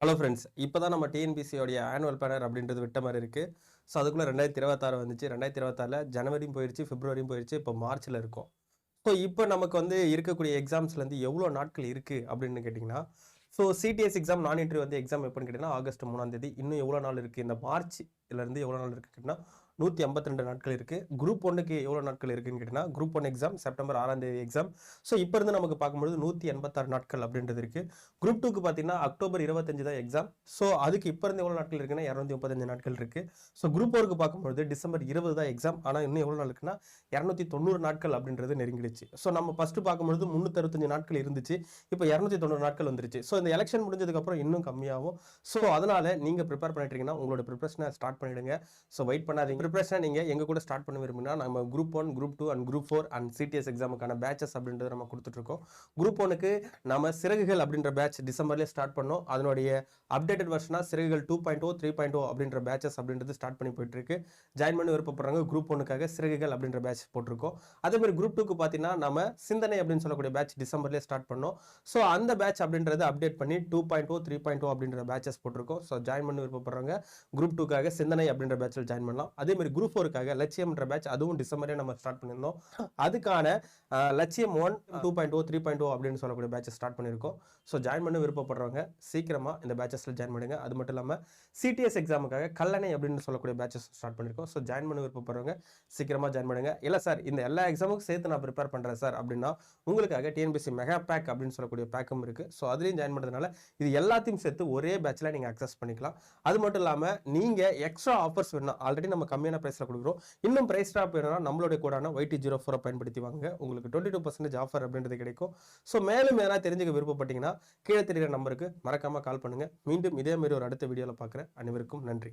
Hello friends, இப்போ தான் நம்ம டிஎன்பிசியோடைய ஆனுவல் பேனர் அப்படின்றது விட்ட மாதிரி இருக்குது. ஸோ அதுக்குள்ளே 2026 வந்துச்சு. 2026ல் ஜனவரியும் போயிடுச்சு, பிப்ரவரியும் போயிடுச்சு, இப்போ மார்ச்சில் இருக்கும். ஸோ இப்போ நமக்கு வந்து இருக்கக்கூடிய எக்ஸாம்ஸ்லேருந்து எவ்வளோ நாட்கள் இருக்குது அப்படின்னு கேட்டிங்கன்னா, ஸோ சிடிஎஸ் எக்ஸாம் நான் இன்டர்வியூ வந்து எக்ஸாம் எப்போன்னு கேட்டிங்கன்னா ஆகஸ்ட் 3ஆம் தேதி. இன்னும் எவ்வளோ நாள் இருக்குது? இந்த மார்ச்லேருந்து எவ்வளோ நாள் இருக்குது கேட்டிங்கன்னா 152 நாட்கள் இருக்குது. குரூப் 1க்கு எவ்வளோ நாட்கள் இருக்குன்னு கேட்டிங்கன்னா குரூப் 1 எக்ஸாம் செப்டம்பர் 6ஆம் தேதி எக்ஸாம். ஸோ இப்போ இருந்து நமக்கு பார்க்கும்போது 186 நாட்கள் அப்படின்றது இருக்குது. குரூப் 2க்கு பார்த்தீங்கன்னா அக்டோபர் 25 தான் எக்ஸாம். ஸோ அதுக்கு இப்போ இருந்து எவ்வளோ நாட்கள் இருக்குன்னா 235 நாட்கள் இருக்குது. ஸோ குரூப் 4க்கு பார்க்கும்போது டிசம்பர் 20 தான் எக்ஸாம். ஆனால் இன்னும் எவ்வளோ நாள் இருக்குன்னா 290 நாட்கள் அப்படின்றது நெருங்கிடுச்சு. ஸோ நம்ம ஃபஸ்ட்டு பார்க்கும்போது 365 நாட்கள் இருந்துச்சு. இப்போ 290 நாட்கள் வந்துருச்சு. ஸோ இந்த எலெக்ஷன் முடிஞ்சதுக்கப்புறம் இன்னும் கம்மியாகும். ஸோ அதனால் நீங்கள் ப்ரிப்பேர் பண்ணிட்டீங்கன்னா உங்களோட ப்ரிப்பரேஷனை ஸ்டார்ட் பண்ணிவிடுங்க. ஸோ வெயிட் பண்ணாதீங்க. ப்ரிப்பரேஷனை நீங்கள் எங்கள் கூட ஸ்டார்ட் பண்ண விரும்பினா நம்ம group 1, group 2 and group 4 and CDS எக்ஸாமுக்கான பேச்சஸ் அப்படின்றது நம்ம கொடுத்துட்ருக்கோம். குரூப் 1க்கு நம்ம சிறகுகள் அப்படின்ற பேட்ச் டிசம்பர்லேயே ஸ்டார்ட் பண்ணோம். அதனுடைய அப்டேட்டட் வெர்ஷனாக சிறகுகள் 2.0, 3.0 அப்படின்ற பேச்சஸ் அப்படின்றது ஸ்டார்ட் பண்ணி போயிட்டுருக்கு. ஜாயின் பண்ணி விருப்பப்படுறாங்க. குரூப் 1க்காக சிறகுகள் அப்படின்ற பேட்ச் போட்டிருக்கோம். அதேமாதிரி குரூப் 2க்கு பார்த்தீங்கன்னா நம்ம சிந்தனை அப்படின்னு சொல்லக்கூடிய பேட்ச் டிசம்பர்லேயே ஸ்டார்ட் பண்ணோம். ஸோ அந்த பேட்ச் அப்படின்றது அப்டேட் பண்ணி 2.0, 3.0 அப்படின்ற பேட்சஸ் போட்டிருக்கோம். ஸோ ஜாயின் பண்ணி விருப்பப்படுறாங்க குரூப் 2க்காக சிந்தனை அப்படின்ற பேட்சில் ஜாயின் பண்ணலாம். அதேமாதிரி குரூப் 4க்காக லட்சியம்ன்ற பேட்ச் அதுவும் டிசம்பரே நம்ம ஸ்டார்ட் பண்ணியிருந்தோம். அதுக்கான லட்சியம் 1, 2.0, 3.0 அப்படின்னு சொல்லக்கூடிய பேட்சஸ் ஸ்டார்ட் பண்ணியிருக்கோம். ஸோ ஜாயின் பண்ண விருப்பப்படுறவங்க சீக்கிரமாக இந்த பேட்சஸில் ஜாயின் பண்ணுங்க. அது மட்டும் இல்லாமல் சிடிஎஸ் எக்ஸாமுக்காக கல்லணை அப்படின்னு சொல்லக்கூடிய பேட்சஸ் ஸ்டார்ட் பண்ணியிருக்கோம். ஸோ ஜாயின் பண்ண விருப்பப்படுறவங்க சீக்கிரமாக ஜாயின் பண்ணுங்க. இல்லை சார் இந்த எல்லா எக்ஸாமுக்கும் சேர்த்து நான் ப்ரிப்பேர் பண்ணுறேன் சார் அப்படின்னா உங்களுக்காக டிஎன்பிசி மெகா பேக் அப்படின்னு சொல்லக்கூடிய பேக்கும் இருக்குது. ஸோ அதுலேயும் ஜாயின் பண்ணுறதுனால இது எல்லாத்தையும் சேர்த்து ஒரே பேட்சில் நீங்கள் அக்சஸ் பண்ணிக்கலாம். அது மட்டும் இல்லாமல் நீங்கள் எக்ஸ்ட்ரா ஆஃபர்ஸ் வேணும். ஆல்ரெடி நம்ம கம்மியான ப்ரைஸில் கொடுக்குறோம். இன்னும் ப்ரைஸ் ட்ராப் வேணும்னா நம்மளுடைய கோடான YT04 பயன்படுத்தி வாங்க. உங்களுக்கு 22% ஆஃபர் அப்படின்றது கிடைக்கும். ஸோ மேலும் எதனா தெரிஞ்சுக்க விருப்பப்பட்டீங்கன்னா கீழே தெரிகிற நம்பருக்கு மறக்காமல் கால் பண்ணுங்கள். மீண்டும் இதே மாதிரி ஒரு அடுத்த வீடியோவில் பார்க்குறேன். அனைவருக்கும் நன்றி.